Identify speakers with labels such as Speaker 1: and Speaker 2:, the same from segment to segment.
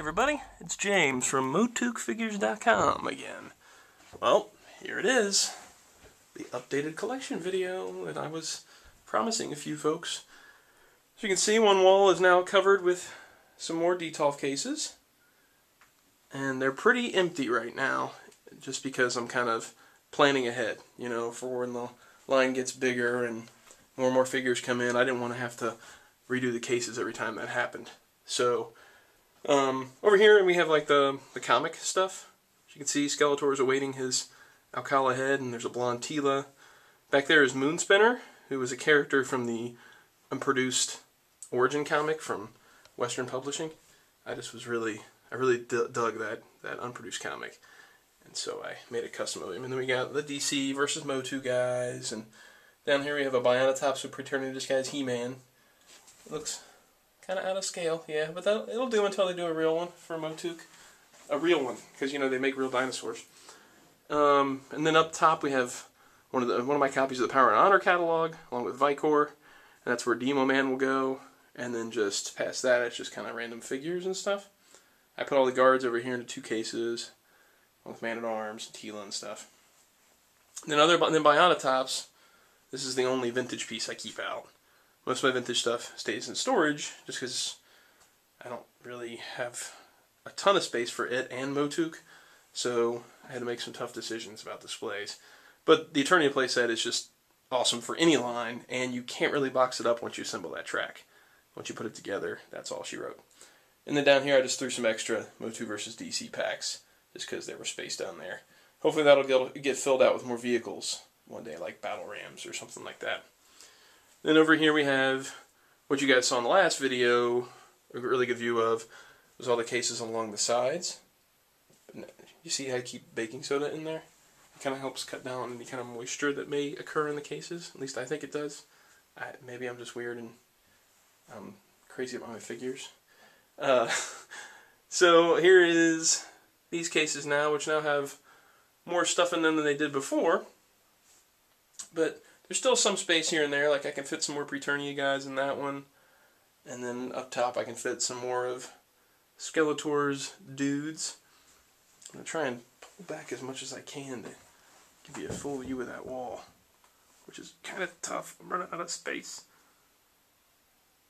Speaker 1: everybody, it's James from MOTUCfigures.com again. Well, here it is, the updated collection video that I was promising a few folks. As you can see, one wall is now covered with some more Detolf cases, and they're pretty empty right now, just because I'm kind of planning ahead, you know, for when the line gets bigger and more figures come in. I didn't want to have to redo the cases every time that happened. So over here we have like the comic stuff. As you can see, Skeletor is awaiting his Alcala head, and there's a blonde Tila. Back there is Moonspinner, who was a character from the unproduced Origin comic from Western Publishing. I really dug that unproduced comic, and so I made a custom of him. And then we got the DC versus MOTU guys, and down here we have a Bionatops with Preternity Disguise He-Man. It looks kind of out of scale, yeah, but it'll do until they do a real one for MOTUC. A real one, because, you know, they make real dinosaurs. And then up top we have one of my copies of the Power and Honor catalog, along with Vicor, and that's where Demo Man will go. And then just past that, it's just kind of random figures and stuff. I put all the guards over here into two cases, along with Man-at-Arms and Tila and stuff. And then Bionatops, this is the only vintage piece I keep out. Most of my vintage stuff stays in storage, just because I don't really have a ton of space for it and MOTUC, so I had to make some tough decisions about displays. But the Eternity playset is just awesome for any line, and you can't really box it up once you assemble that track. Once you put it together, that's all she wrote. And then down here I just threw some extra MOTU versus DC packs, just because there was space down there. Hopefully that'll get filled out with more vehicles one day, like Battle Rams or something like that. Then over here we have what you guys saw in the last video, a really good view of, was all the cases along the sides. You see how I keep baking soda in there? It kind of helps cut down any kind of moisture that may occur in the cases. At least I think it does. Maybe I'm just weird and I'm crazy about my figures. So here is these cases now, which now have more stuff in them than they did before. But there's still some space here and there, like I can fit some more Preternia guys in that one. And then up top I can fit some more of Skeletor's dudes. I'm going to try and pull back as much as I can to give you a full view of that wall, which is kind of tough. I'm running out of space.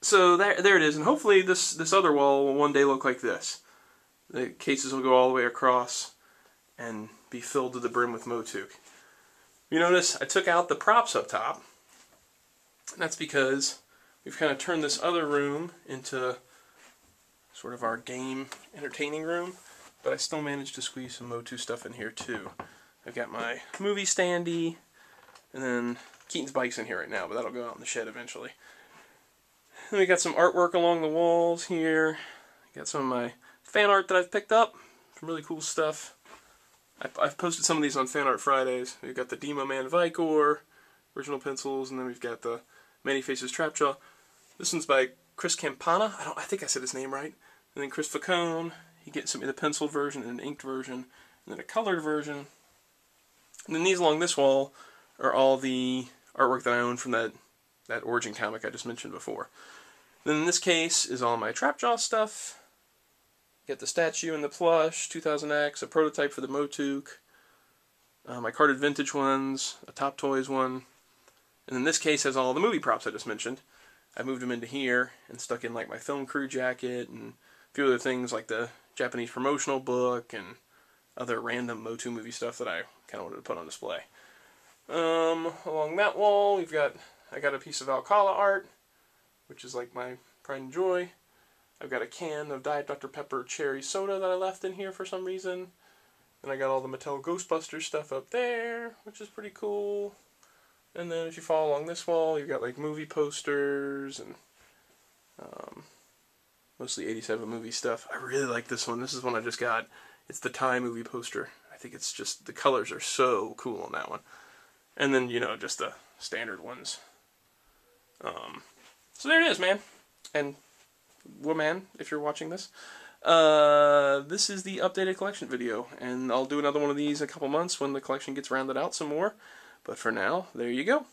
Speaker 1: So there it is, and hopefully this other wall will one day look like this. The cases will go all the way across and be filled to the brim with MOTUC. You notice I took out the props up top, and that's because we've kind of turned this other room into sort of our game entertaining room, but I still managed to squeeze some MOTU stuff in here too. I've got my movie standee, and then Keaton's bike's in here right now, but that'll go out in the shed eventually. Then we got some artwork along the walls here. Got some of my fan art that I've picked up, some really cool stuff. I've posted some of these on Fan Art Fridays. We've got the Demo Man Vicor, original pencils, and then we've got the Many Faces Trapjaw. This one's by Chris Campana. I think I said his name right. And then Chris Facone. He gets me the penciled version and an inked version, and then a colored version. And then these along this wall are all the artwork that I own from that Origin comic I just mentioned before. Then in this case is all my Trapjaw stuff. Got the statue and the plush, 2000X, a prototype for the MOTUC, my carded vintage ones, a Top Toys one, and then this case has all the movie props I just mentioned. I moved them into here and stuck in like my film crew jacket and a few other things like the Japanese promotional book and other random MOTU movie stuff that I kind of wanted to put on display. Along that wall I got a piece of Alcala art, which is like my pride and joy. I've got a can of Diet Dr. Pepper cherry soda that I left in here for some reason. And I got all the Mattel Ghostbusters stuff up there, which is pretty cool. And then if you follow along this wall, you've got like movie posters and mostly 87 movie stuff. I really like this one. This is one I just got. It's the Thai movie poster. I think it's just, the colors are so cool on that one. And then, you know, just the standard ones. So there it is, man. And woman, if you're watching this. This is the updated collection video, and I'll do another one of these in a couple months when the collection gets rounded out some more. But for now, there you go.